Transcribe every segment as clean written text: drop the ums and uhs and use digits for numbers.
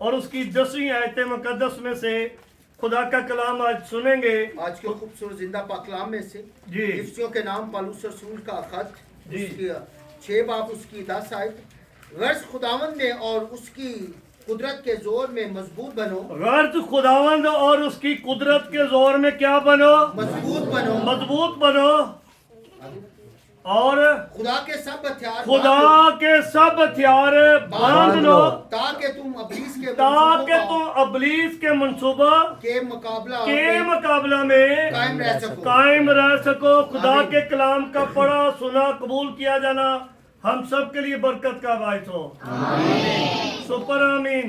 और उसकी 10वीं आयत मुकद्दस में से खुदा का कलाम आज सुनेंगे। आज के खूबसूरत जिंदा पाक कलाम में से जी। इफ्सियों के नाम पौलुस रसूल का खत, जी। उसकी 6 बाब उसकी 10 आयत। गर्ज खुदावंद में और उसकी कुदरत के जोर में मजबूत बनो। गर्ज खुदावंद और उसकी कुदरत के जोर में क्या बनो? मजबूत बनो। मजबूत बनो। और खुदा के सब हथियार खुदा के सब हथियार बांध लो ताकि तुम अबलीस के मंसूबा के मुकाबला में कायम रह सको। खुदा के कलाम का पढ़ा सुना कबूल किया जाना हम सब के लिए बरकत का बायस हो। सुपर आमीन।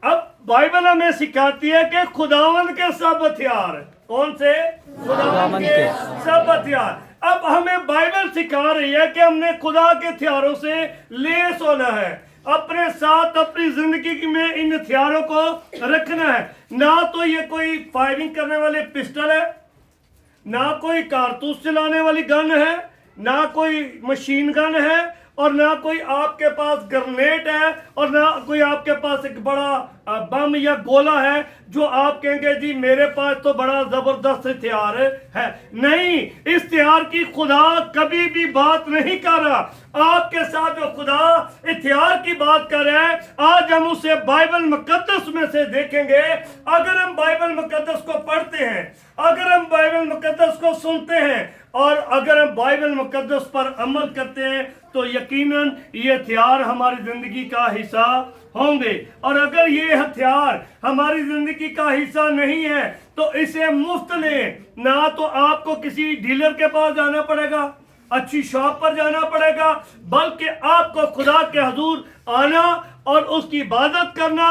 अब बाइबल हमें सिखाती है कि खुदावंद के सब हथियार, कौन से? खुदावंद के सब हथियार। अब हमें बाइबल सिखा रही है कि हमने खुदा के हथियारों से लेस होना है, अपने साथ अपनी जिंदगी में इन हथियारों को रखना है। ना तो ये कोई फायरिंग करने वाले पिस्टल है, ना कोई कारतूस चलाने वाली गन है, ना कोई मशीन गन है, और ना कोई आपके पास ग्रेनेड है, और ना कोई आपके पास एक बड़ा बम या गोला है जो आप कहेंगे जी मेरे पास तो बड़ा जबरदस्त हथियार है। नहीं, इस हथियार की खुदा कभी भी बात नहीं कर रहा। आपके साथ जो खुदा हथियार की बात कर रहा है, आज हम उसे बाइबल मुकद्दस में से देखेंगे। अगर हम बाइबल मुकद्दस को पढ़ते हैं, अगर हम बाइबल मुकद्दस को सुनते हैं, और अगर हम बाइबल मुकद्दस पर अमल करते हैं, तो यकीनन ये हथियार हमारी जिंदगी का हिस्सा होंगे। और अगर ये हथियार हमारी जिंदगी का हिस्सा नहीं है तो इसे मुफ्त लें। ना तो आपको किसी डीलर के पास जाना पड़ेगा, अच्छी शॉप पर जाना पड़ेगा, बल्कि आपको खुदा के हुजूर आना और उसकी इबादत करना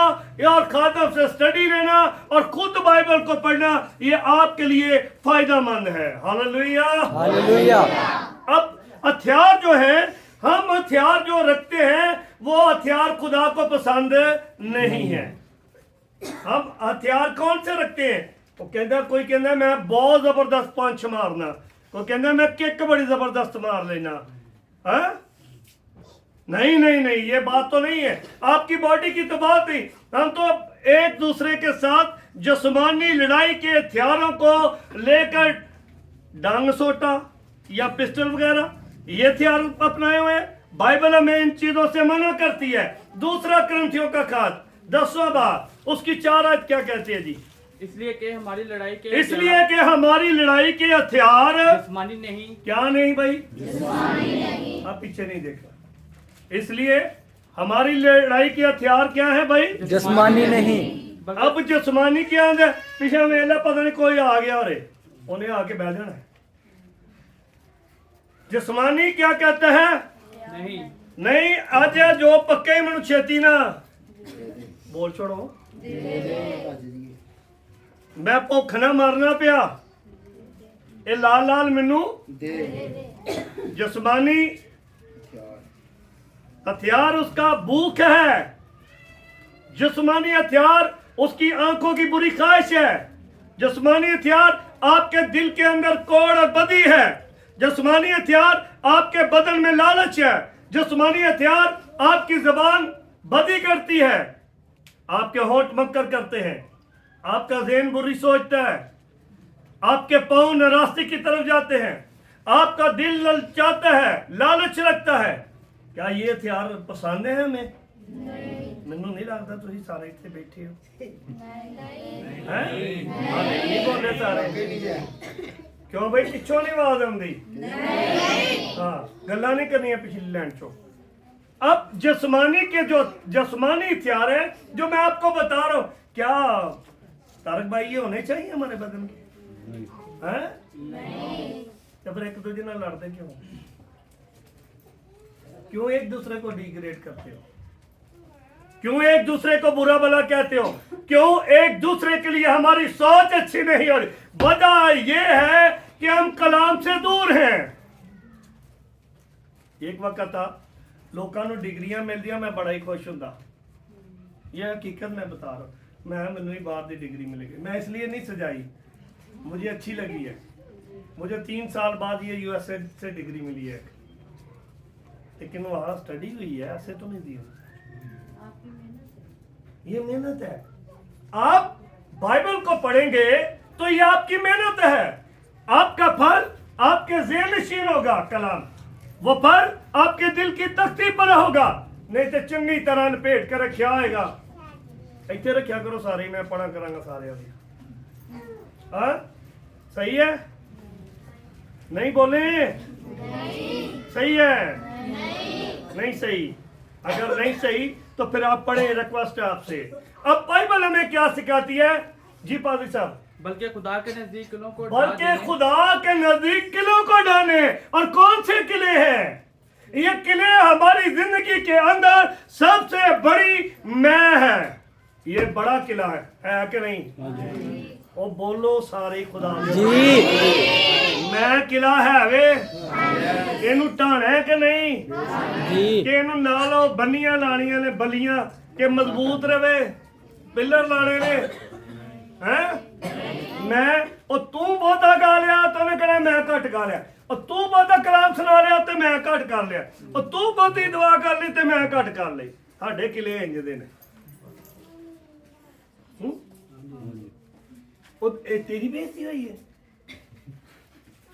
और खादम से स्टडी लेना और खुद बाइबल को पढ़ना, ये आपके लिए फायदेमंद है। Hallelujah, hallelujah. अब हथियार जो है, हम हथियार जो रखते हैं वो हथियार खुदा को पसंद नहीं है। हम हथियार कौन से रखते हैं? वो कहता, कोई कहता मैं बहुत जबरदस्त पंच मारना, कोई कहता मैं किक बड़ी जबरदस्त मार लेना। हाँ? नहीं नहीं नहीं, ये बात तो नहीं है। आपकी बॉडी की तो बात नहीं। हम तो एक दूसरे के साथ जिस्मानी लड़ाई के हथियारों को लेकर डांग सोटा या पिस्टल वगैरह ये हथियार अपनाए हुए हैं। बाइबल हमें इन चीजों से मना करती है। दूसरा कुरिन्थियों का खत 10वां बाब उसकी 4 आयत क्या कहती है जी? इसलिए कि हमारी लड़ाई के हथियार जिस्मानी नहीं। क्या नहीं भाई? जिस्मानी नहीं। आप पीछे नहीं देख रहा। इसलिए हमारी लड़ाई के हथियार क्या है भाई? जिस्मानी नहीं। अब जिस्मानी क्या है? पीछे मेला पता नहीं कोई आ गया और उन्हें आके बैठ जाना है। जिस्मानी क्या कहता है? नहीं नहीं। आज जो पक्के मनु छेती ना बोल छोड़ो, मैं भुख ना मरना पिया, ये लाल लाल मैनू जिस्मानी हथियार उसका भूख है। जिस्मानी हथियार उसकी आंखों की बुरी ख्वाहिश है। जिस्मानी हथियार आपके दिल के अंदर कोड़ और बदी है। जिस्मानी हथियार आपके बदन में लालच है। जिस्मानी हथियार आपकी जबान बदी करती है, आपके होंठ मक्कर करते हैं, आपका ज़हन बुरी सोचता है, आपके पांव नारास्ती की तरफ जाते हैं, आपका दिल ललचाता है, लालच रखता है। क्या ये हथियार पसंद है हमें? मैनू नहीं लगता तुम सारे इतने बैठे हो। नहीं बोले सारे क्यों भाई? पिछों नहीं आवाज आती? हाँ, गल्ला नहीं करनी पिछली लाइन चो। अब जिस्मानी के जो जिस्मानी हथियार है जो मैं आपको बता रहा हूं, क्या तारक भाई ये होने चाहिए हमारे बदन के? हैं? तो फिर एक दूसरे ਨਾਲ लड़ते क्यों? क्यों एक दूसरे को डिग्रेड करते हो? क्यों एक दूसरे को बुरा भला कहते हो? क्यों एक दूसरे के लिए हमारी सोच अच्छी नहीं हो रही? वजह ये है कि हम कलाम से दूर हैं। एक वक्त था लोगों को डिग्रियां मिलदियां, मैं बड़ा ही खुश होंदा। यह हकीकत मैं बता रहा हूं। मैनू ही बाहर की डिग्री मिलेगी, मैं इसलिए नहीं सजाई, मुझे अच्छी लगी है। मुझे 3 साल बाद ये यूएसए से डिग्री मिली है, लेकिन वहाँ स्टडी हुई है, ऐसे तो नहीं दी। ये मेहनत है। आप बाइबल को पढ़ेंगे तो ये आपकी मेहनत है। आपका फल आपके ज़हन नशीन होगा कलाम, वो फल आपके दिल की तख्ती पर होगा, नहीं तो चंगी तरह लपेट कर रखा आएगा। इतने रखा करो सारे, मैं पढ़ा करांगा सारे अभी। हाँ सही है? नहीं बोले? सही है? नहीं सही। अगर नहीं सही तो फिर आप पढ़े, रिक्वेस्ट है आपसे। अब बाइबल हमें क्या सिखाती है जी पादरी साहब? बल्कि खुदा के नजदीक किलों को बल्कि खुदा के नजदीक किलों को डाले। और कौन से किले हैं ये? किले हमारी जिंदगी के अंदर सबसे बड़ी मैं है। ये बड़ा किला है कि नहीं? ओ बोलो सारे खुदा जी। मैं किला है वे, इनू ढाना है कि नहीं जी। कि इनू नालो बनियां लानियां ने, बलियां के मजबूत रहे, पिलर लाने ने हैं। मैं और तू बहुता गा लिया तो उन्हें कहना मैं घट गा लिया, और तू बहुता कलाम सुना लिया तो मैं घट कर लिया, और तू बहुती दुआ कर ली तो मैं घट कर ली। साडे किले इंज दे ने। तेरी बेइज्जती हुई है।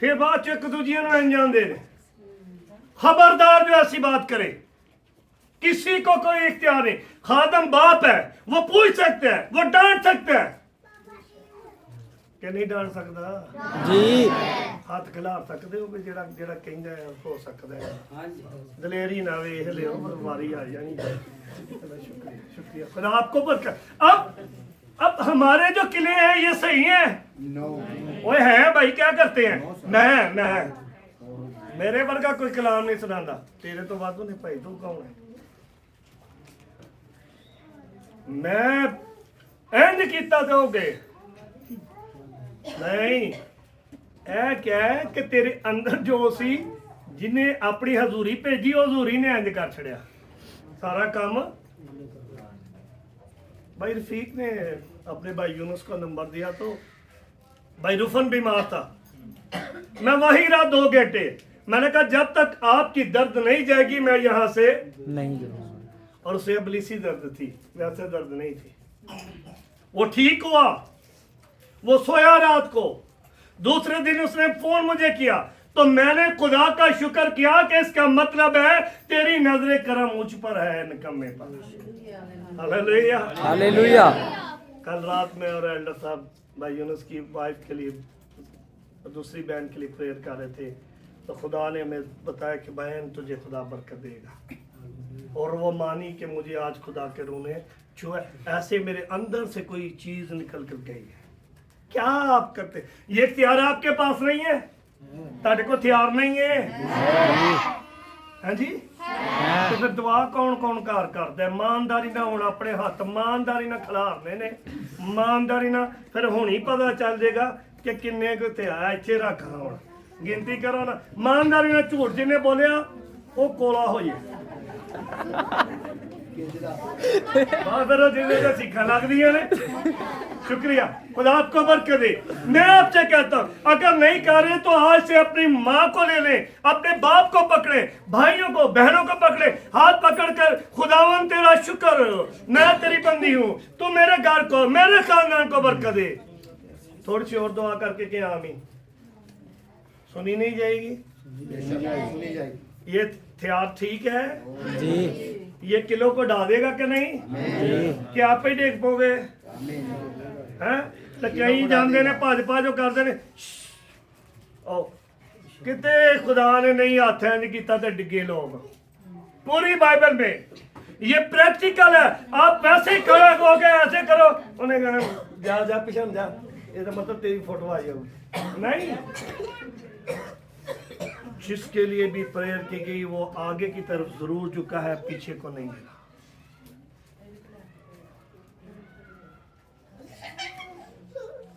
फिर बाद च एक दूजिया ਨੂੰ अंजाम दे। खबरदार जो ऐसी बात करे, किसी को कोई इख्तियार नहीं। खादम बाप है, वो पूछ सकते हैं, वो डांट सकते हैं कि नहीं डांट सकता जी। हाथ खिला सकते हो भी जेड़ा जेड़ा कहंदा है हो सकता है। दलेरी ना वेख लियो, वारी आ जानी। शुक्रिया शुक्रिया खुदा आपको बरकत। अब हमारे जो किले हैं ये सही हैं? ओए हैं भाई, क्या करते हैं? मैं मेरे वर्गा कोई कलाम नहीं सुनाता, तेरे तो वादू ने भाई तू कौन है? मैं इंज कीता तो गए नहीं। ऐ क्या है कि तेरे अंदर जो सी जिन्हें अपनी हजूरी भेजी, हजूरी ने इंज कर छड़िया सारा काम। भाई रफीक ने अपने भाई यूनुस को नंबर दिया तो भाई रुफन बीमार था। मैं वहीं रहा 2 घंटे। मैंने कहा जब तक आपकी दर्द नहीं जाएगी मैं यहाँ से नहीं। और उसे अबलीसी दर्द थी, वैसे दर्द नहीं थी। वो ठीक हुआ, वो सोया रात को। दूसरे दिन उसने फोन मुझे किया तो मैंने खुदा का शुक्र किया कि इसका मतलब है तेरी नजरे करम मुझ पर है, निकम्मे पर। Hallelujah hallelujah. कल रात में और एल्डर साहब भाई यूनुस की वाइफ के लिए, दूसरी बहन के लिए प्रेयर कर रहे थे तो खुदा ने हमें बताया कि बहन तुझे खुदा बरकत देगा। और वो मानी कि मुझे आज खुदा के रोने छुए। ऐसे मेरे अंदर से कोई चीज निकल कर गई है। क्या आप करते? ये इख्तियार आपके पास नहीं है, तारे को इख्तियार नहीं है। हाँ जी, तो फिर दुआ कौन कौन कार करता है? ईमानदारी ना होना, अपने हाथ ईमानदारी ना खिलारने ने, ईमानदारी ना फिर हुणी पता चल जाएगा कि किन्ने को आया इतने रख हूं। गिनती करो ना, ईमानदारी ना झूठ जिन्हें बोलिया वो कोला हो जाए। फिर जिन्हें सीखा लगदी ने। शुक्रिया, खुदा आपको बरकत दे। मैं आपसे कहता हूं अगर नहीं कर रहे तो आज से अपनी माँ को ले लें, अपने बाप को पकड़े, भाइयों को बहनों को पकड़े, हाथ पकड़कर खुदावन तेरा शुक्र, मैं तेरी बंदी हूं, तू मेरे घर को मेरे खानदान को बरकत दे। थोड़ी सी और दुआ करके कि आमीन। सुनी नहीं जाएगी? सुनी जाएगी। ये हथियार ठीक है जी। ये किलो को ढा देगा कि नहीं? क्या आप ही देख पोगे? हैं तो कई जानते ने भज भज करते ने। ओ किते खुदा ने नहीं हाथ इंज कीता ते डिगे लोग। पूरी बाइबल में ये प्रैक्टिकल है। आप वैसे ही करोगे, ऐसे करो, उन्हें कहना जा जा पीछे जा, ये तो मतलब तेरी फोटो आ जाएगी। नहीं, जिसके लिए भी प्रेयर की गई वो आगे की तरफ जरूर झुका है, पीछे को नहीं गिरा।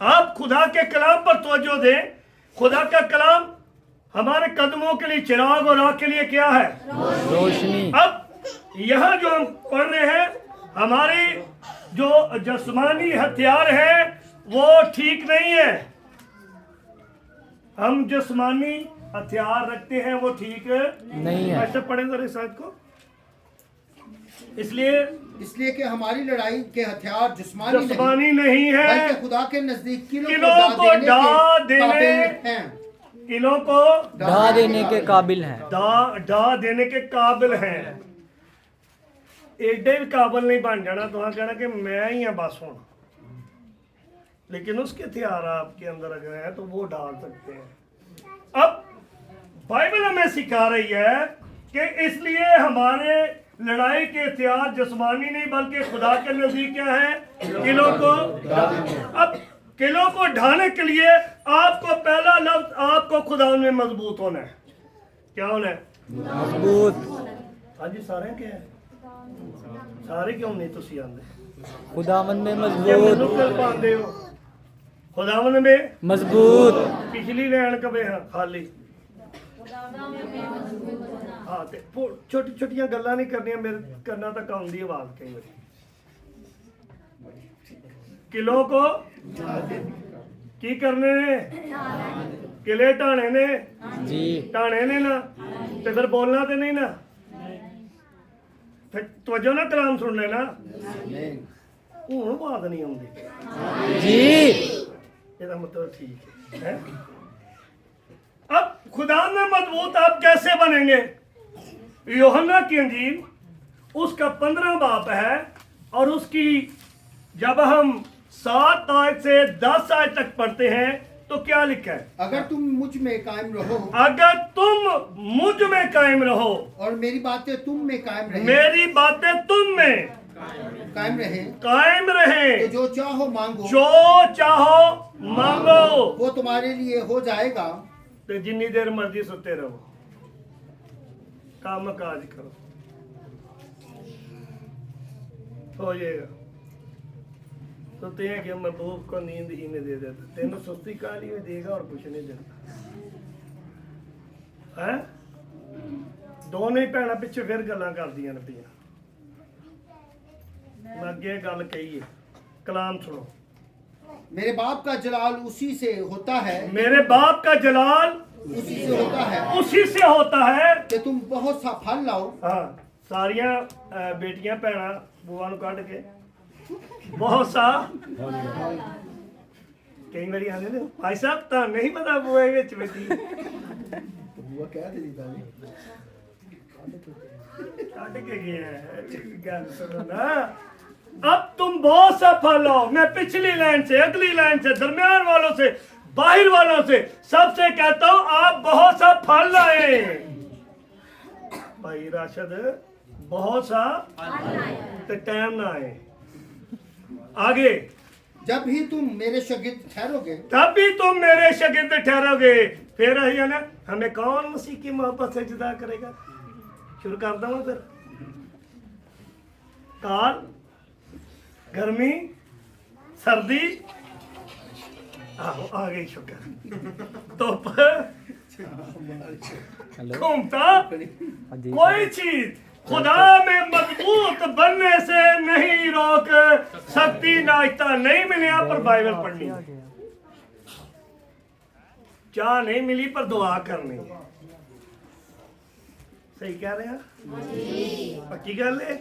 आप खुदा के कलाम पर तवज्जो दें। खुदा का कलाम हमारे कदमों के लिए चिराग और आँख के लिए क्या है? रोशनी। अब यहाँ जो हम पढ़ रहे हैं, हमारी जो जिस्मानी हथियार है वो ठीक नहीं है। हम जिस्मानी हथियार रखते हैं वो ठीक नहीं है। ऐसे पढ़े जरा शायद को। इसलिए इसलिए कि हमारी लड़ाई के हथियार जिस्मानी नहीं जिस्मानी नहीं है, बल्कि खुदा के नजदीक किलों किलों को को ढा ढा देने देने हैं। किलों को ढा देने के काबिल हैं। ढा देने के काबिल हैं। एडे भी काबिल नहीं बन जाना, तो कहना कि मैं ही हूं बस हूं, लेकिन उसके हथियार आपके अंदर अगर हैं तो वो डाल सकते हैं। अब बाइबल हमें सिखा रही है कि इसलिए हमारे लड़ाई के हथियार जिस्मानी नहीं बल्कि खुदा के नजदीक क्या है, किलों को। अब किलों को ढाने के लिए आपको पहला लफ्ज आपको खुदा में मजबूत होना है। क्या होना है? मजबूत। हाँ जी, सारे क्या है? सारे क्यों नहीं तुसी आंदे? खुदावन में ये मजबूत। मैनू कर पांदे हो खुदावन में मजबूत। पिछली लैन कवे हाँ खाली। हाँ ते छोटी छोटियां गल्लां नहीं करनियां, मेरे करना तक आउंदी आवाज कई बारी। किलों को की करने ने? किले ढाने ने। जी। ढाने ने ना, ते फिर बोलना तो नहीं ना, फिर तवज्जो ना कलाम सुन लेना। हूं बात नहीं आउंदी जी। ਇਹਦਾ मतलब ठीक है। अब खुदा में मजबूत आप कैसे बनेंगे? यूहन्ना की अंजील उसका 15 बाब है और उसकी जब हम 7 आयत से 10 आयत तक पढ़ते हैं तो क्या लिखा है? अगर तुम मुझ में कायम रहो अगर तुम मुझ में कायम रहो और मेरी बातें तुम में कायम रहे मेरी बातें तुम में कायम रहे तो जो चाहो मांगो जो चाहो मांगो वो तुम्हारे लिए हो जाएगा। तो जितनी देर मर्जी सुते रहो, काम काज करो, हो जाएगा। सोते हैं कि महबूब को नींद ही नहीं दे देता, तेन सुस्ती काली में देगा और कुछ नहीं देता है। दोनों ही भैन पिछे फिर गल्लां करदियां ने पियां। मैं अगे गल कही है, कलाम सुनो। मेरे बाप का जलाल उसी से होता है मेरे बाप का जलाल उसी से होता है उसी से होता है कि तुम बहुत सा फल लाओ। हाँ, सारियां बेटियां भैन बुआ नूं कढ के बहुत सा कई बारी आने ने भाई साहब तो नहीं पता बुआ विच बेटी बुआ कह देती कढ के गया है। गल सुनो ना, अब तुम बहुत सा फल लो। मैं पिछली लाइन से, अगली लाइन से, दरमियान वालों से, बाहर वालों से सबसे कहता हूं आप बहुत सा फल लाए। भाई राशिद बहुत सा तो टाइम ना आए आगे। जब ही तुम मेरे शागिर्द ठहरोगे तब भी तुम मेरे शागिर्द ठहरोगे। फिर है ना, हमें कौन मसीह की मोहब्बत से जुदा करेगा? शुरू कर दूं फिर। काल, गर्मी, सर्दी, आ गई शुक्र, धुप, हेलो। घूमता जी। कोई चीज खुदा में मजबूत बनने से नहीं रोक सकती। नाश्ता नहीं मिला पर बाइबल पढ़नी, चाह नहीं मिली पर दुआ करनी। सही कह रहे हैं? पक्की गल है।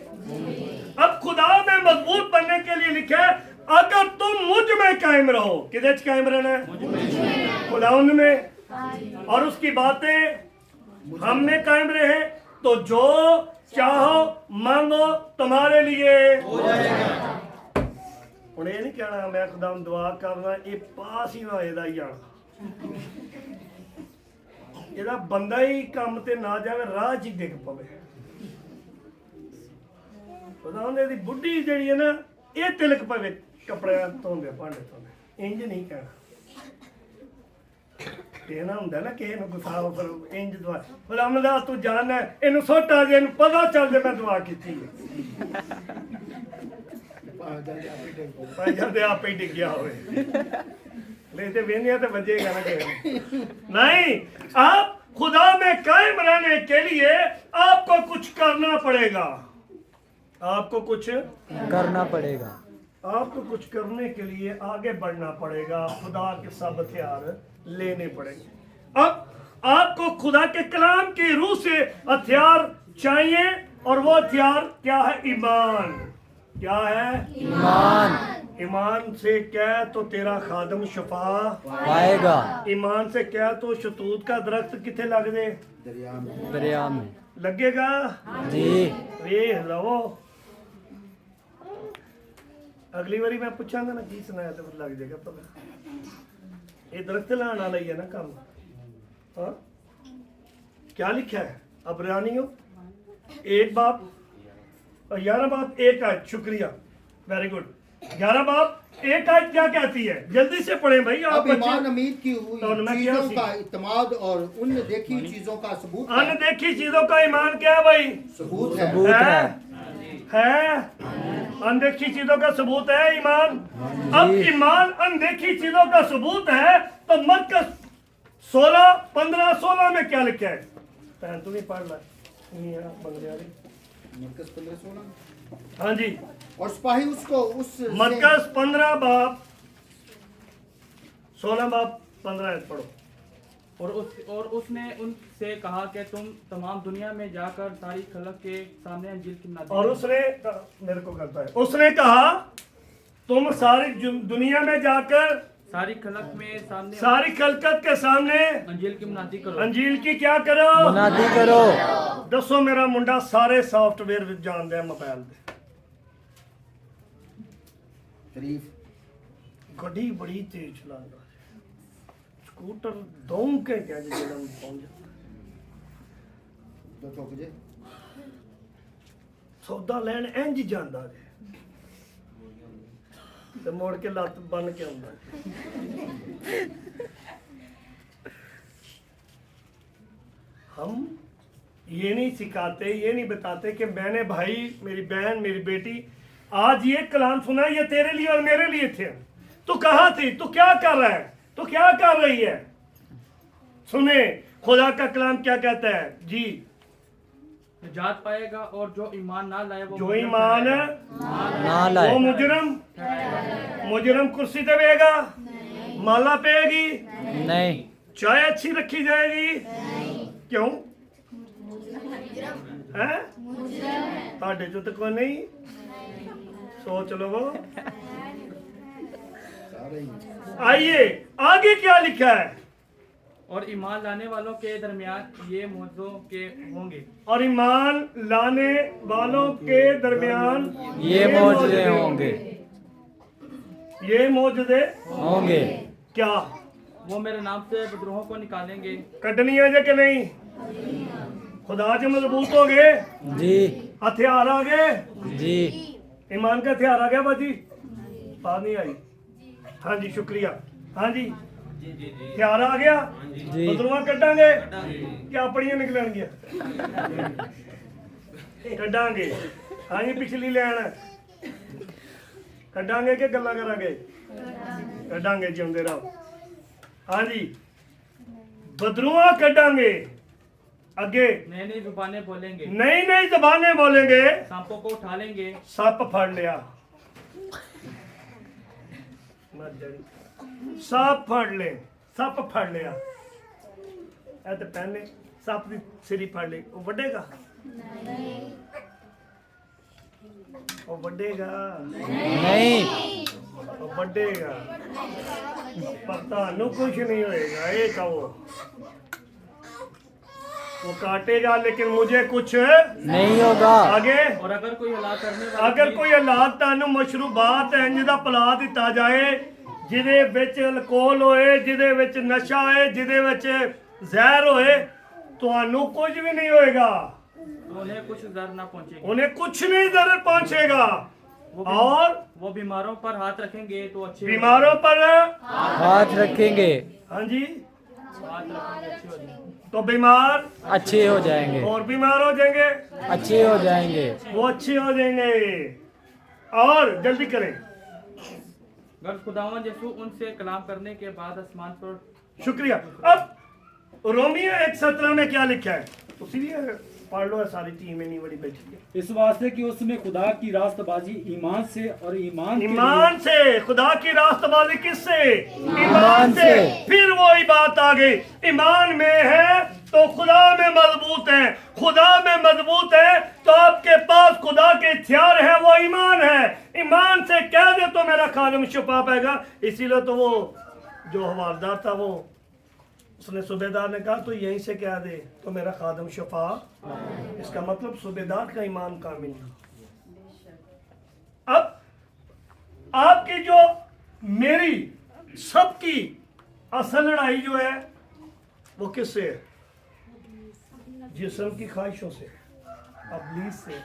अब खुदा में मजबूत बनने के लिए लिखा है अगर तुम मुझ में कायम रहो। किधर कायम रहना है? खुदा में। और उसकी बातें हमने कायम रहे तो जो चाहो मांगो तुम्हारे लिए हो जाएगा। हुण ये नहीं कहना मैं खुदा नूं दुआ करना ये पास ही ना ਇਹਦਾ ही आना। ਇਹਦਾ ਬੰਦਾ ਹੀ ਕੰਮ ਤੇ ਨਾ ਜਾਵੇ, ਰਾਹ 'ਚ ਹੀ ਡਿੱਗ ਪਵੇ। खुदा ने दी बुढ़ी ਜਿਹੜੀ ਹੈ ਨਾ ਇਹ ਤਿਲਕ ਪਵੇ ਕੱਪੜਿਆਂ ਧੋਂਦੇ ਭਾਂਡੇ ਧੋਂਦੇ। ਇੰਜ ਨਹੀਂ ਕਹਿਣਾ। ਇਹ ਨਾ ਹੁੰਦਾ ਨਾ ਕਿ ਇਹਨੂੰ ਗੁੱਸਾ ਹੋ ਫਿਰ ਇੰਜ ਦੁਆ ਖੁਦਾ ਦਾ ਤੂੰ ਜਾਣਦਾ ਇਹਨੂੰ ਸੁੱਟ ਆ ਜੇ ਇਹਨੂੰ ਪਤਾ ਚੱਲ ਜੇ ਮੈਂ ਦੁਆ ਕੀਤੀ ਹੈ। ਭਾਈ ਜਾਂਦੇ ਆਪੇ ਹੀ ਡਿੱਗਿਆ ਹੋਵੇ। नहीं तो वेनिया तो बचेगा ना कहीं। नहीं, आप खुदा में कायम रहने के लिए आपको कुछ करना पड़ेगा। आपको कुछ करना पड़ेगा। आपको कुछ करने के लिए आगे बढ़ना पड़ेगा। खुदा के सब हथियार लेने पड़ेंगे। अब आपको खुदा के कलाम की रूह से हथियार चाहिए और वो हथियार क्या है? ईमान। क्या है? ईमान ईमान से कह तो तेरा खादम शफा, पाएगा ईमान से कह तो शतूत का दरख्त किथे लग दे, दरिया में। दरिया में। लगेगा? जी वेख लवो, अगली बारी मैं पूछांगा ना की सुनाया तो फिर लग जाएगा पता। ये दरख्त लाने वाला ही है ना काम। हाँ क्या लिखा है? अबरानियों 1 बाब और 11 बाब 1 आयत। शुक्रिया, वेरी गुड। 11 बाब 1 आयत क्या कहती है? जल्दी से पढ़ें भाई आप अब ईमान बच्चे। अमीद की हुई तो मैं क्या चीजों का इत्मीद और उन देखी हुई चीजों का सबूत है। अनदेखी चीजों का ईमान क्या है भाई? सबूत है। सबूत है। है अनदेखी चीजों का सबूत है ईमान। अब ईमान अनदेखी चीजों का सबूत है तो मरकज 16, 15, 16 में क्या लिखा है? पहन तो नहीं पढ़ ला बंगलियारी। मरकज 15-16। हाँ जी, और सिपाही उसको उस मरकज 15 बाब 16 बाब 15 पढ़ो। और उसने उनसे कहा कि तुम तमाम दुनिया में जाकर सारी खलक के सामने अंजील की नाज़िल और उसने मेरे को करता है, उसने कहा तुम सारी दुनिया में जाकर सारी खलक में सामने सारी खलकत के सामने अंजील की मुनादी करो। अंजील की क्या करो? मुनादी करो। दसो मेरा मुंडा सारे सॉफ्टवेयर विच जानदा है मोबाइल दे। शरीफ गड्डी बड़ी तेज चलांदा है, स्कूटर 2 घंटे च जदों पहुंच जाता जो ठोक जे सौदा लैन इंज जांदा है ते मोड़ के लत बन के आਉਂਦਾ है। हम ये नहीं सिखाते, ये नहीं बताते कि मैंने भाई, मेरी बहन, मेरी बेटी आज ये कलाम सुना, ये तेरे लिए और मेरे लिए थे। तू कहाँ थी? तू क्या कर रहा है? तू क्या कर रही है? सुने खुदा का कलाम क्या कहता है जी। निजात पाएगा और जो ईमान ना लाए वो जो ईमान ना लाए वो मुजरम कुर्सी पे बेगा, माला पेगी, नहीं। चाय अच्छी रखी जाएगी। क्यों है? ਤੁਹਾਡੇ ਚੋਂ तो कोई नहीं सोच लो वो। सारे ही आइए आगे क्या लिखा है? और ईमान लाने वालों के दरमियान ये मौजों के होंगे। और ईमान लाने वालों के दरमियान ये मौजूदे होंगे। ये मौजूदे होंगे। क्या वो मेरे नाम से विद्रोहों को निकालेंगे। कटनी है जे कि नहीं? खुदा से मजबूत हो गए, जी हथियार आ गए। जी ईमान का हथियार आ गया बाजी, बात नहीं आई। हाँ जी शुक्रिया। हाँ जी हथियार आ गया। जी बदलवा कटांगे क्या अपनियां निकलणगियां? कटांगे। हाँ जी पिछली लैन कटांगे कि गल्लां करांगे? कटांगे, जिंदे रहो। हाँ जी बदलवा कटांगे। आगे नई नई जुबानें बोलेंगे। नई नई जबानें बोलेंगे। सांपों को उठा लेंगे। सप फड़ लिया, सप फड़ ले, सप फड़ लिया। ਇਹ ਤੇ ਪਹਿਲੇ ਸੱਪ ਦੀ ਸਿਰੀ ਫੜ ਲਈ, ਉਹ ਵੱਡੇਗਾ? ਉਹ ਵੱਡੇਗਾ नहीं। ਉਹ ਵੱਡੇਗਾ ਪਰ ਤੁਹਾਨੂੰ ਕੁਝ ਨਹੀਂ ਹੋਏਗਾ। ਇਹ ਕਹੋ वो काटेगा लेकिन मुझे कुछ नहीं होगा। आगे। और अगर कोई हलाक करने वाला अगर कोई हालात ਤੁਹਾਨੂੰ ਮਸ਼ਰੂਬਾਤ ਇੰਜ ਦਾ ਪਿਲਾ ਦਿੱਤਾ ਜਾਏ ਜਿਹਦੇ ਵਿੱਚ ਅਲਕੋਹਲ ਹੋਏ, ਜਿਹਦੇ ਵਿੱਚ ਨਸ਼ਾ ਹੋਏ, ਜਿਹਦੇ ਵਿੱਚ ਜ਼ਹਿਰ ਹੋਏ, ਤੁਹਾਨੂੰ ਕੁਝ ਵੀ ਨਹੀਂ ਹੋਏਗਾ। तो उन्हें कुछ डर ना पहुंचेगा। उन्हें कुछ नहीं दर्द पहुंचेगा। और वो बीमारों पर हाथ रखेंगे तो अच्छे हो बीमारों पर हाथ रखेंगे हाँ जी जाएंगे। हाथ रखेंगे अच्छे हो जाएंगे। तो बीमार अच्छे हो जाएंगे। और बीमार हो जाएंगे, अच्छे हो जाएंगे। वो अच्छे हो जाएंगे। और जल्दी करें। गर्द खुदावन यीशु उनसे कलाम करने के बाद आसमान पर शुक्रिया। अब रोमियो 1:17 में क्या लिखा है? उसी लिए पढ़ लो, सारी टीम नहीं बड़ी बैठी है। इस वास्ते कि उसमें खुदा की रास्तबाजी ईमान से और ईमान के ईमान से, खुदा की रास्तबाजी किससे? ईमान से। फिर वही बात आ गई, ईमान में है तो खुदा में मजबूत है। खुदा में मजबूत है तो आपके पास खुदा के हथियार है, वो ईमान है। ईमान से कह दे तो मेरा खादिम शिफा पाएगा। इसीलिए तो वो जो हवालदार था वो उसने सूबेदार ने कहा तो यहीं से कह दे तो मेरा खादिम शिफा। इसका मतलब सूबेदार का ईमान कामिल था। अब आपकी जो मेरी सबकी असल लड़ाई जो है वो किससे है? जिस्म की ख्वाहिशों से, अबलीस से,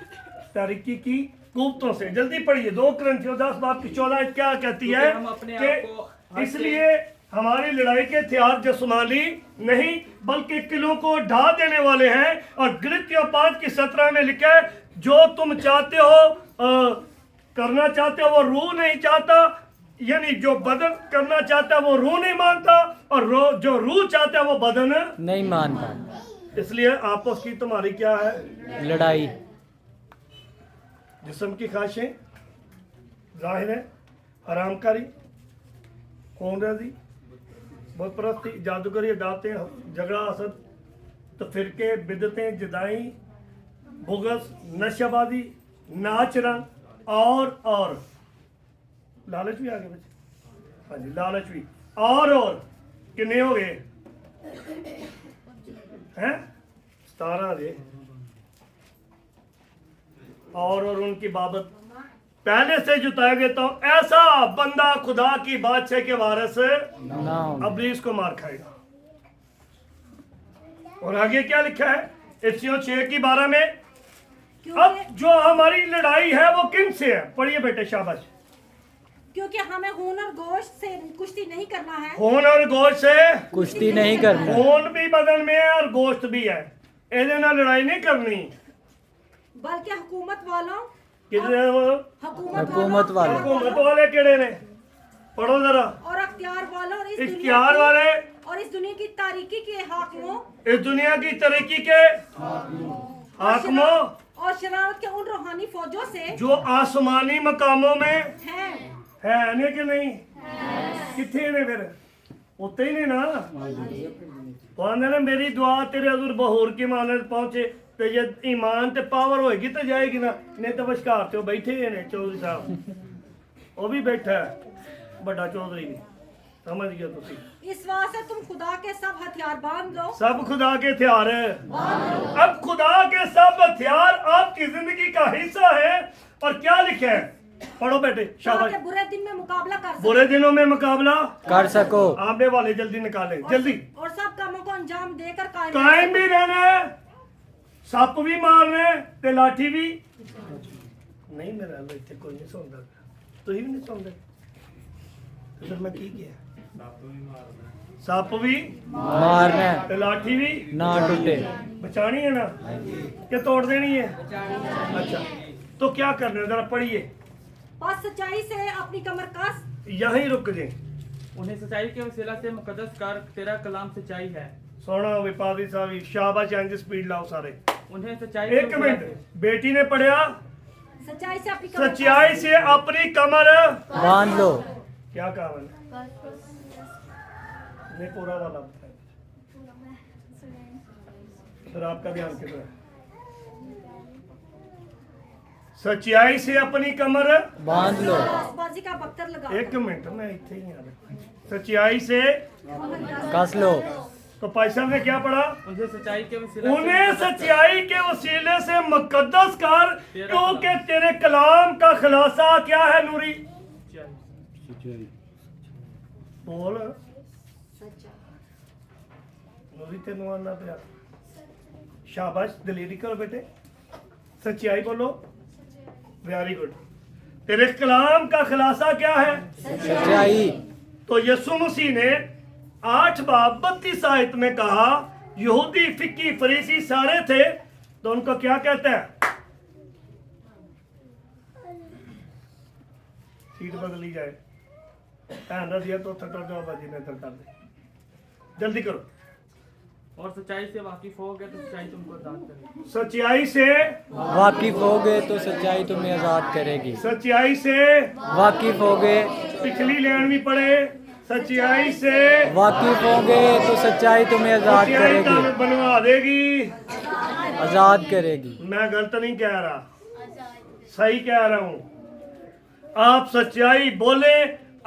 तरक्की की कुव्वतों से। जल्दी पढ़िए 2 कुरिन्थियों 10 बाब की 14 क्या कहती है हम अपने कि आप को हर इसलिए हमारी लड़ाई के हथियार जिस्मानी नहीं बल्कि किलों को ढा देने वाले हैं। और गलतियों 5 की 17 में लिखा है जो तुम चाहते हो करना चाहते हो वो रूह नहीं चाहता, यानी जो बदन करना चाहता है वो रूह नहीं मानता, और जो रूह चाहता है वो बदन। नहीं मानता। इसलिए आपस की तुम्हारी क्या है? लड़ाई। जिस्म की ख्वाहिशें जाहिर है, हरामकारी, खूनरेजी, बहुत परस्ती, जादूगरी, दातें, झगड़ा, हसद, तो फिरके, बिदतें, जुदाई, बुग़्ज़, नशाबाजी, नाच रंग और लालच भी आगे बच्चे। हाँ जी, लालच भी और कितने हो गए हैं? 17 दे। और उनकी बाबत पहले से जुटाया गया तो ऐसा बंदा खुदा की बादशाह के वारिस ना हो। अबलीस को मार खाएगा। और आगे क्या लिखा है इफिसियों 6 की 12 में? अब जो हमारी लड़ाई है वो किन से है? पढ़िए बेटे, शाबाश। क्योंकि हमें खून और गोश्त से कुश्ती नहीं करना है। खून और गोश्त से कुश्ती नहीं करना। खून भी बदन में है और गोश्त भी है, ਇਹਦੇ ਨਾਲ लड़ाई नहीं करनी। बल्कि हुकूमत वालों कितने वो हुकूमत वाले। हुकूमत वाले केड़े ने? पढ़ो जरा। और अख्तियार वालों और इख्तियार वाले और इस दुनिया की तारीकी के हाकिमों, इस दुनिया की तरक्की के हाकिमों और शरारत के उन रूहानी फौजों से जो आसमानी मकामों में हैं। है ने कि नहीं? किथे ने फिर? उत्ते ही ने ना। कहते ने मेरी दुआ तेरे हजूर बहूर की मानत पहुंचे तो ये ईमान ते पावर होएगी तो जाएगी ना। नहीं तो बशकार ते बैठे ने चौधरी साहब, वो भी बैठा है बड़ा चौधरी भी, समझ गया तुसी। इस वास्ते तुम खुदा के सब हथियार बांध लो। सब खुदा के हथियार है। अब खुदा के सब हथियार आपकी जिंदगी का हिस्सा है। और क्या लिखा है? पढ़ो बेटे, शाबाश। ताकि बुरे दिन में मुकाबला कर सको। बुरे दिनों में मुकाबला कर सको। आपने वाले जल्दी निकालें, जल्दी। और सब कामों को अंजाम देकर कायम भी रहना है, सप भी मारने ते लाठी भी नहीं। मेरा अल्लाह इतने कोई नहीं सुनता, तो ही भी नहीं सुनते तो फिर मैं की किया? सप भी मारना ते लाठी भी ना टूटे। बचानी है ना कि तोड़ देनी है? अच्छा, तो क्या करना है जरा पढ़िए। बस सच्चाई से अपनी कमर कस। यहीं रुक जाए। उन्हें सच्चाई के वसीला से मुकद्दस कर, तेरा कलाम सच्चाई है। सोना विपादी साहब शाबाश, इंज स्पीड लाओ सारे। उन्हें सच्चाई के एक वसीला मिनट, से- बेटी ने पढ़ा सच्चाई से अपनी कमर सच्चाई से अपनी कमर बांध लो। क्या कहा मैंने? नहीं, पूरा वाला बताया। फिर आपका ध्यान किधर है? सच्चाई से अपनी कमर बांध लो। बाजी का बख्तर लगा। एक मिनट, मैं इतने ही आ रहा। सच्चाई से कस लो। तो पैसा ने क्या पढ़ा? उन्हें सच्चाई के वसीला से उन्हें मुकद्दस कर। सच्चाई के वसीले से मुकद्दस कर, क्योंकि तेरे कलाम का खुलासा क्या है? नूरी बोल, नूरी तेनू आना पिया। शाबाश, दलेरी करो बेटे, सच्चाई बोलो। Very good. तेरे कलाम का खुलासा क्या है? सच्चाई। तो यीशु मसीह ने 8 बाब 32 आयत में कहा यहूदी फिक्की फरीसी सारे थे तो उनको क्या कहता है? सीट बदली जाए, ध्यान रख दिया तो थटो जाओ बाजी ने कर दे, जल्दी करो। और सच्चाई से वाकिफ हो गए तो सच्चाई तुमको आजाद करेगी। सच्चाई से वाकिफ हो गए तो सच्चाई तुम्हें आजाद करेगी। सच्चाई से वाकिफ हो गए। पिछली लाइन भी पढ़े, सच्चाई से वाकिफ होंगे तो सच्चाई तुम्हें आजाद सच्चाई करेगी। तुम्हें बनवा देगी। आजाद करेगी। मैं गलत नहीं कह रहा, सही कह रहा हूं। आप सच्चाई बोले,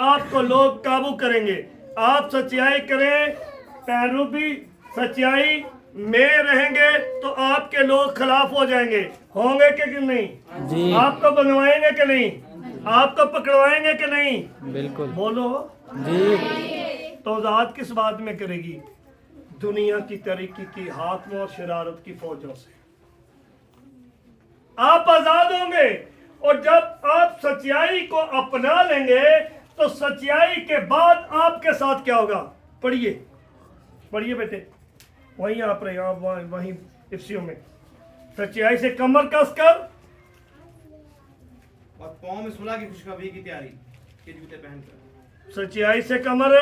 आपको लोग काबू करेंगे। आप सच्चाई करें, पैरूपी सच्चाई में रहेंगे तो आपके लोग खिलाफ हो जाएंगे। होंगे कि नहीं? जी आपको बनवाएंगे कि नहीं? आपको पकड़वाएंगे कि नहीं? बिल्कुल बोलो। जी। तो ज़ात किस बात में करेगी? दुनिया की तरक्की की हाकिमों और शरारत की फौजों से। आप आजाद होंगे, और जब आप सच्चाई को अपना लेंगे तो सच्चाई के बाद आपके साथ क्या होगा? पढ़िए पढ़िए बेटे, वहीं आप रहे, आप वहीं इफ्सियों में। सच्चाई से कमर कस कर और पाँव में सुलह की खुशखबरी की तैयारी के जूते पहनकर, सच्चाई से कमर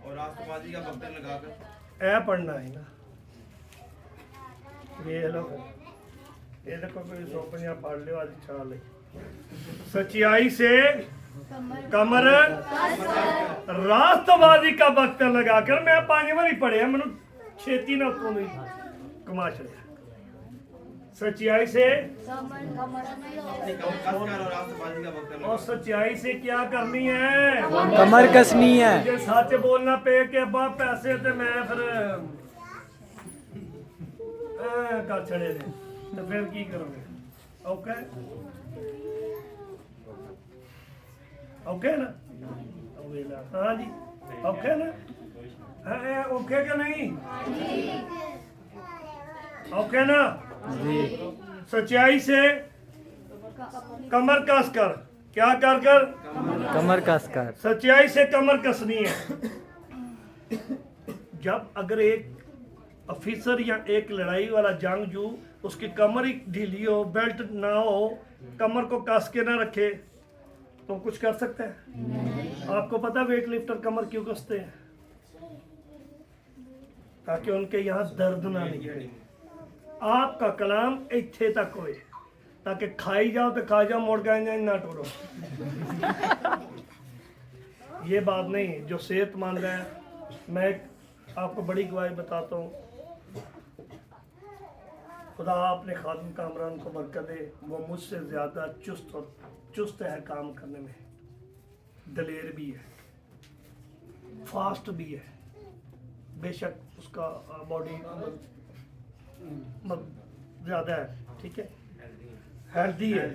और राष्ट्रवादी का बख्तर लगाकर। ऐ पढ़ना है ना, ये लो, ये देखो कोई सोपनिया पढ़ ले वाली चाल है। सच्चाई से कमर राष्ट्रवादी का बख्तर लगाकर। मैं 5 बार ही पढ़े, मैं छेती ना उसको नहीं कमा चढ़िया। सच्चाई से अपनी कमर कसकर और राष्ट्रवादी का बख्तर और सच्चाई से क्या करनी है? कमर कसनी है। जे सच बोलना पे के अब्बा पैसे ते मैं फिर कर छड़े ने, तो फिर की करोगे? ओके ओके ना? हाँ जी, ओके ना? हाँ, ओके क्या नहीं? ओके ना? जी सच्चाई से कमर कस कर, क्या कर कर? कमर कस कर। सच्चाई से कमर कसनी है। जब अगर एक ऑफिसर या एक लड़ाई वाला जंगजू उसकी कमर ही ढीली हो, बेल्ट ना हो, कमर को कस के ना रखे, तो कुछ कर सकते हैं? आपको पता वेट लिफ्टर कमर क्यों कसते हैं? ताकि उनके यहाँ दर्द ना निकले। आपका कलाम इत्थे तक होए, ताकि खाई जाओ तो खा जाओ, मोड़ गए ना टूरो। ये बात नहीं, जो सेहतमंद है। मैं आपको बड़ी गवाही बताता हूँ, खुदा अपने खादिम कामरान को बरकत दे, वो मुझसे ज़्यादा चुस्त है काम करने में, दलेर भी है, फास्ट भी है। बेशक उसका बॉडी ज़्यादा है, ठीक है, हेल्दी है,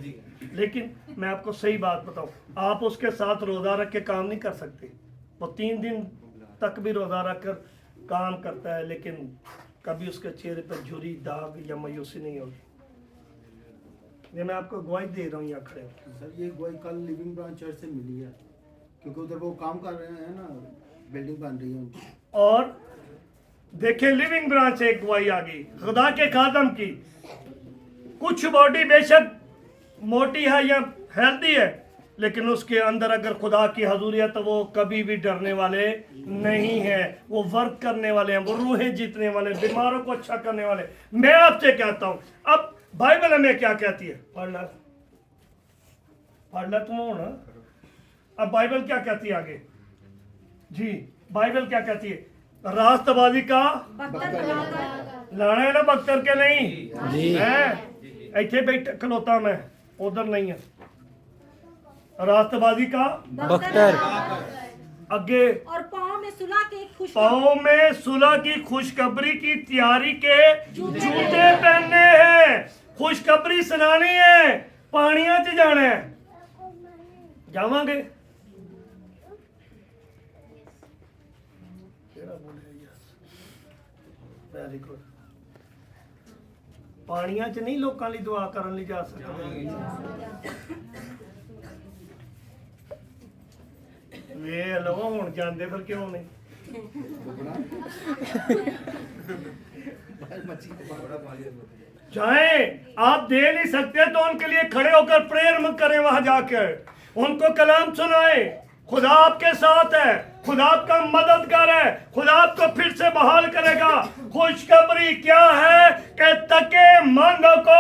लेकिन मैं आपको सही बात बताऊं, आप उसके साथ रोज़ा रख के काम नहीं कर सकते। वो 3 दिन तक भी रोज़ा रख कर काम करता है, लेकिन कभी उसके चेहरे पर झुर्री, दाग या मायूसी नहीं होगी। ये मैं आपको गवाही दे रहा हूँ यहाँ खड़े होकर। सर ये गवाही कल लिविंग ब्रांच चर्च से मिली है, क्योंकि उधर वो काम कर रहे हैं ना, बिल्डिंग बन रही है उनकी। और देखें, लिविंग ब्रांच से एक गवाही आ गई खुदा के खादम की। कुछ बॉडी बेशक मोटी है या हेल्दी है, लेकिन उसके अंदर अगर खुदा की हजूरी है तो वो कभी भी डरने वाले नहीं है। वो वर्क करने वाले हैं, वो रूहें जीतने वाले, बीमारों को अच्छा करने वाले। मैं आपसे कहता हूं, अब बाइबल हमें क्या कहती है? पढ़ ला तुम हो ना। अब बाइबल क्या कहती है आगे? जी, बाइबल क्या कहती है? राष्ट्रवादी का लाना है ना, बख्तर के नहीं जी। है। इथे बैठ खलोता मैं, उधर नहीं है। राष्ट्रवादी का बख्तर। आगे और पाँव में सुलह के खुश पाँव में सुलह की खुशखबरी की तैयारी के जूते पहनने हैं। खुशखबरी सुनानी है, पानिया च जाना है। जावांगे वेरी गुड। पानिया च नहीं लोकां लई दुआ करन लई जा सकते। वे लो हुण जांदे फिर क्यों नहीं? चाहे आप दे नहीं सकते तो उनके लिए खड़े होकर प्रेयर मत करें, वहां जाकर उनको कलाम सुनाए। खुदा आपके साथ है, खुदा आपका मददगार है, खुदा आपको फिर से बहाल करेगा। खुशखबरी क्या है कि तके मंद को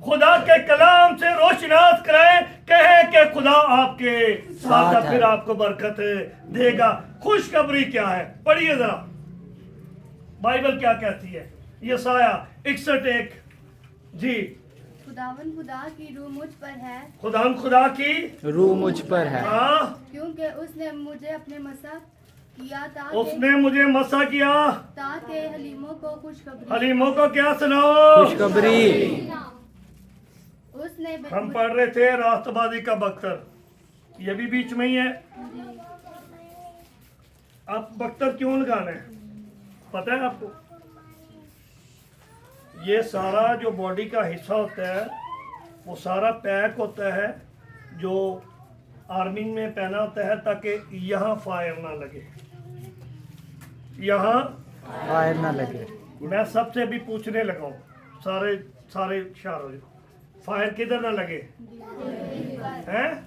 खुदा के कलाम से रोशनास करें, कहे कि खुदा आपके साथ है, फिर आपको बरकत देगा। खुशखबरी क्या है? पढ़िए जरा बाइबल क्या कहती है। यसाया 61 जी, खुदावन खुदा की रूह मुझ पर है, खुदा की रूह मुझ पर है, हाँ, क्योंकि उसने मुझे अपने मसा किया उसने मुझे मसा किया ताकि हलीमों को खुशखबरी हलीमों को क्या सुनाओ। खुशखबरी। उसने हम पढ़ रहे थे रास्तबाजी का बख्तर, ये भी बीच में ही है। आप बख्तर क्यों लगाना है पता है आपको? ये सारा जो बॉडी का हिस्सा होता है वो सारा पैक होता है जो आर्मी में पहना होता है ताकि यहाँ फायर ना लगे, यहाँ फायर ना लगे। मैं सबसे भी पूछने लगा हूँ, सारे शार हो जाओ, फायर किधर ना लगे हैं?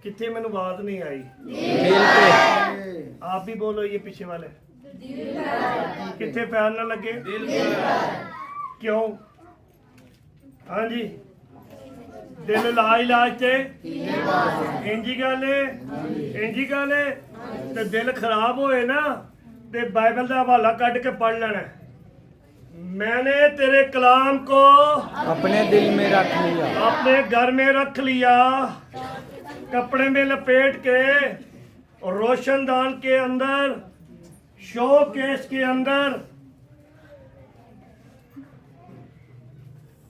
कितने मैंने बात नहीं आई। दिल पे। आप भी बोलो ये पीछे वाले कितने पैर ना लगे क्यों? हाँ जी, दिल इलाज ते इंजी गल है ते दिल खराब होए ना ते बाइबल का हवाला कट के पढ़ लेना। मैंने तेरे कलाम को अपने दिल में रख लिया, अपने घर में रख लिया, कपड़े में लपेट के और रोशनदान के अंदर, शो केस के अंदर।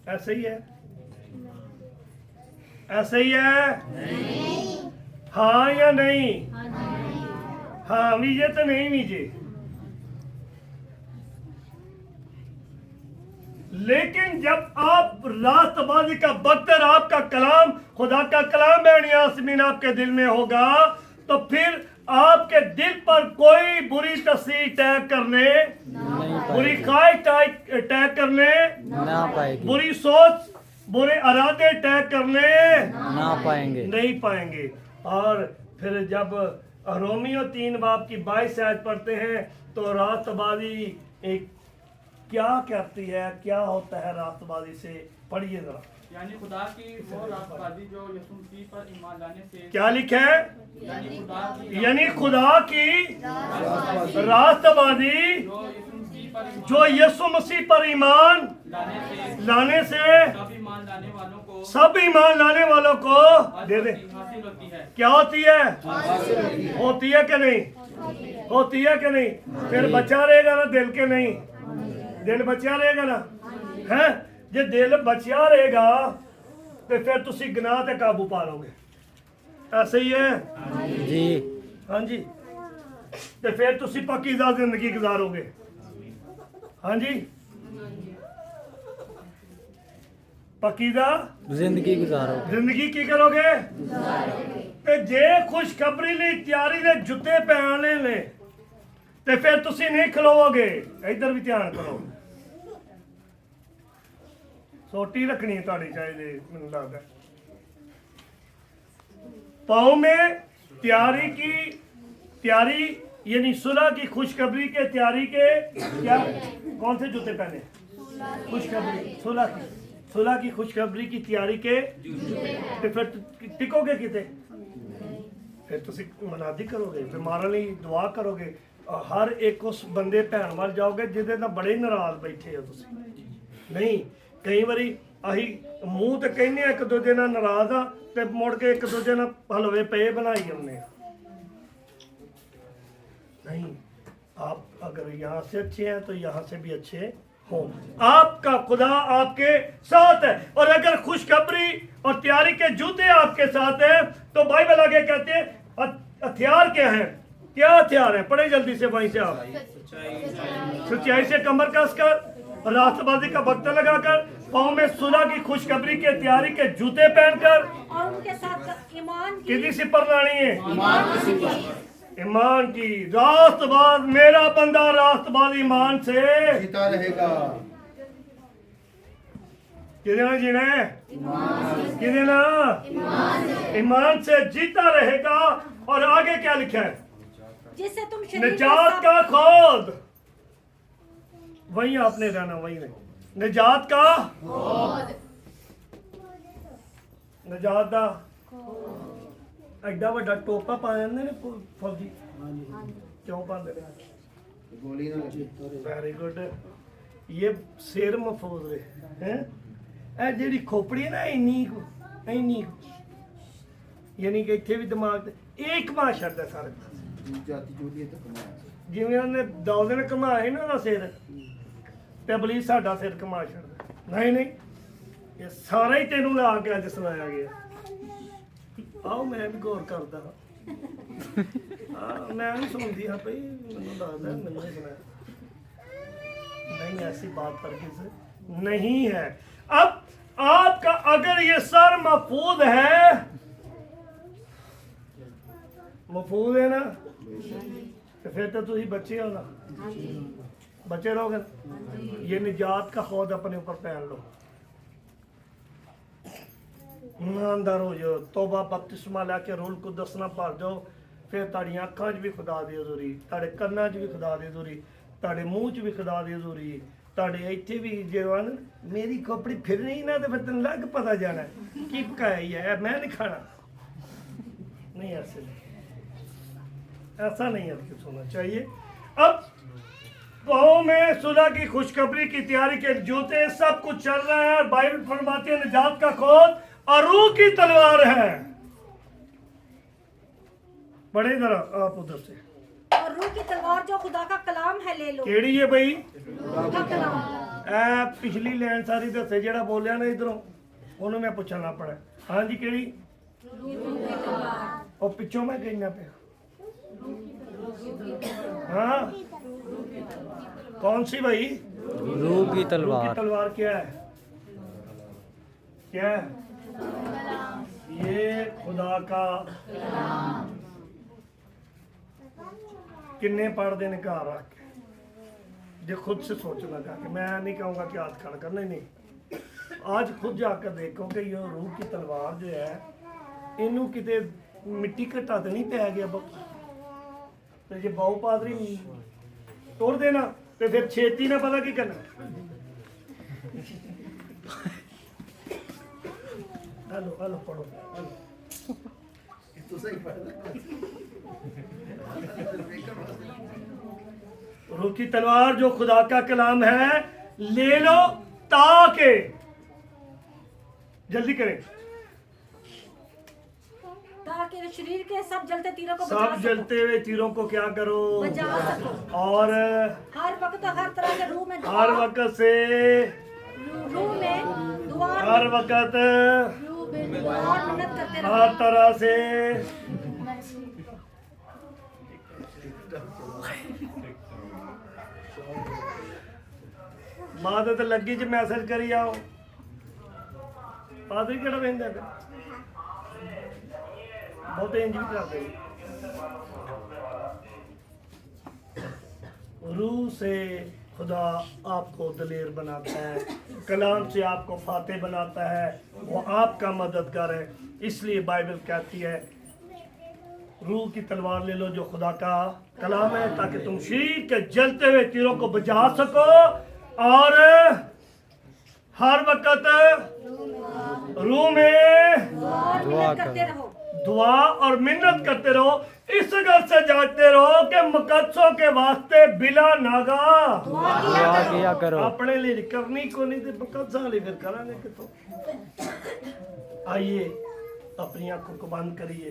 ऐसे ही है, ऐसे ही है। हाँ या नहीं? हाँ मीजे तो नहीं मीजे। लेकिन जब आप रास्तबाजी का बख्तर, आपका कलाम, खुदा का कलाम बैन यासमीन आपके दिल में होगा तो फिर आपके दिल पर कोई बुरी तस्वीर टैग करने, बुरी ख्वाहिश टैग करने ना पाएगी, बुरी सोच, बुरे इरादे टैग करने ना पाएंगे, नहीं पाएंगे। और फिर जब रोमियो 3 बाब की 22 आयत पढ़ते हैं तो रास्तबाजी एक क्या करती है, क्या होता है रास्तबाजी से, पढ़िए जरा। यानी खुदा की वो रास्तबाजी जो यीशु मसीह पर ईमान लाने से, क्या लिखा है? यानी खुदा की रास्तबाजी जो यीशु मसीह पर ईमान लाने से सब ईमान लाने वालों को, सब ईमान लाने वालों को दे दे। हासिल होती है। क्या होती है? होती है कि नहीं? होती है कि नहीं? फिर बचा रहेगा ना दिल के? नहीं, दिल बचा रहेगा ना है? जे दिल बचा रहेगा तो फिर तुसी गुनाह ते काबू पा लोगे। ऐसे ही है जी। हाँ जी, तो फिर तुसी पाकीज़ा जिंदगी गुजारोगे। हाँ जी, पाकीज़ा जिंदगी गुजारो, जिंदगी की करोगे ते जे खुशखबरी ली तैयारी ने जुत्ते पहनने ने ते फिर तुसी नहीं खलोगे। इधर भी ध्यान करो, सोटी रखनी ताड़ी चाहिए मैनूं लगदा। पाँव में तैयारी यानी सुलह की खुशखबरी के तैयारी के क्या, कौन से जूते पहने? खुशखबरी, सुलह की खुशखबरी की तैयारी के। तो फिर टिकोगे किते? फिर तुसी मनादी करोगे, फिर मारन लई दुआ करोगे, हर एक उस बंदे भैन वाल जाओगे जिहदे नाल बड़े नाराज बैठे हो तुसी। नहीं, कई बारी अही मूँह तो कहने एक दूजे नाल नाराज हाँ ते मुड़ के एक दूजे नाल हलवे पे बनाई हमने। नहीं, आप अगर यहाँ से अच्छे हैं तो यहाँ से भी अच्छे हो। आपका खुदा आपके साथ है, और अगर खुशखबरी और तैयारी के जूते आपके साथ हैं तो बाइबल आगे कहते हैं हथियार क्या है? क्या हथियार है? पढ़े जल्दी से वहीं से आप। सच्चाई से कमर कसकर, रास्तबाजी का बख्तर लगाकर, पाँव में सुलह की खुशखबरी के तैयारी के जूते पहनकर, और उनके साथ ईमान की किसी सिपर लानी है, ईमान की रास्तबाज। मेरा बंदा रास्तबाज ईमान से जीता रहेगा। किधे ना जीना है? किधे ना? ईमान से जीता रहेगा। और आगे क्या लिखा है? जिससे तुम शरीर निजात का खोद, वही आपने रहना, वही नहीं। निजात का निजात का एडा वड्डा टोपा पा जाते ने फौजी, क्यों पाते ने? गोली ना लगे। Very good. ये सिर महफूज है, ਇਹ ਜਿਹੜੀ ਖੋਪੜੀ ਹੈ ਨਾ ਇੰਨੀ ਯਾਨੀ ਕਿ ਇੱਥੇ ਵੀ ਦਿਮਾਗ ਤੇ ਇਹ ਘੁਮਾ ਛੱਡਦਾ ਸਾਰੇ ਪਾਸੇ। जाति जो भी है तो कमाया ਜਿਵੇਂ ਉਹਨੇ 2 ਦਿਨ ਘੁਮਾਏ ਨਾ ਉਹਦਾ ਸਿਰ ਤੇ ਅਬਲੀਸ ਸਾਡਾ ਸਿਰ ਘੁਮਾ ਛੱਡਦਾ। ਨਹੀਂ ਇਹ ਸਾਰਾ ਹੀ ਤੈਨੂੰ ਲਾ ਕੇ ਅੱਜ ਸੁਣਾਇਆ ਗਿਆ। ਆਓ ਮੈਂ ਵੀ ਗੌਰ ਕਰਦਾ ਹਾਂ ਮੈਂ ਨਹੀਂ ਸੁਣਦੀ ਹਾਂ ਭਈ ਮੈਨੂੰ ਲੱਗਦਾ ਮੈਨੂੰ ਹੀ ਸੁਣਾਇਆ। नहीं ऐसी बात हरगिज़ नहीं है। अब आपका अगर ये सर महफूज है ना तो फिर तो तुम बच्चे हो ना, बच्चे रहोगे। ये निजात का खौद अपने ऊपर पहन लो, ईमानदार हो जाओ, तौबा बपतिस्मा लैके रूल को दसना पड़ जाओ। फिर ताड़ी अखां च भी खुदा दी हज़ूरी, ताड़े कन्नां च भी खुदा दी हज़ूरी, ताड़े मुंह च भी खुदा दी हज़ूरी, ताड़े इत्थे भी जवान मेरी खोपड़ी फिर नहीं ना तो फिर तेन लग पता जाना की पकाया है मैं नहीं खाना। नहीं ऐसे नहीं, ऐसा नहीं है कुछ होना चाहिए। अब गाँव में सुलह की खुशखबरी की तैयारी के जूते सब कुछ चल रहा है और बाइबल फरमाती है निजात का खोद और रूह की तलवार है। बड़े इधर आप उधर से और रूह की तलवार जो खुदा का कलाम है ले लो। केड़ी है भाई? रूह का कलाम। ए पिछली लाइन सारी दसे जेड़ा बोलिया ना इधरों ओनू मैं पूछना पड़ा। हाँ जी केड़ी? और पिछों मैं कहना पे हाँ कौन सी भाई? रूह की तलवार। तलवार क्या है? क्या है? ये खुदा का किन्ने पढ़ते ने घर रख के जो खुद से सोचना जाके। मैं नहीं कहूँगा कि हाथ खड़ा करना ही नहीं, आज खुद जाकर देखो कि ये रूह की तलवार जो है इनू किते मिट्टी घटा तो नहीं पै गया तो जे बहु पादरी तोड़ देना तो फिर छेती ना पता की करना। हेलो हेलो पढ़ो हेलो। तो सही पढ़ रूह की तलवार जो खुदा का कलाम है ले लो ताकि जल्दी करें ताकि शरीर के सब जलते तीरों को बचा सब सको। जलते हुए तीरों को क्या करो बचा सको। और हर वक्त हर तरह से रूह में हर वक्त से रूह में दुआ हर वक्त और मन्नत करते रहो। हर तरह से मादत लगी च मैसेज करी आओ पादरी केड़ा वेंदा पे बहुत इंज भी करते। रूह से खुदा आपको दलेर बनाता है, कलाम से आपको फातेह बनाता है, वो आपका मददगार है। इसलिए बाइबल कहती है रूह की तलवार ले लो जो खुदा का कलाम है ताकि तुम शरीर के जलते हुए तीरों को बचा सको और हर वक्त रूह में दुआ करते करो। रहो। दुआ और मिन्नत करते रहो। इस घर से जाते रहो कि मुकद्दसों के वास्ते बिला नागा दुआ किया करो। अपने लिए करनी को नहीं तो मुकद्दसा लिए फिर कराने के तो। आइए अपनी आंखों को बंद करिए।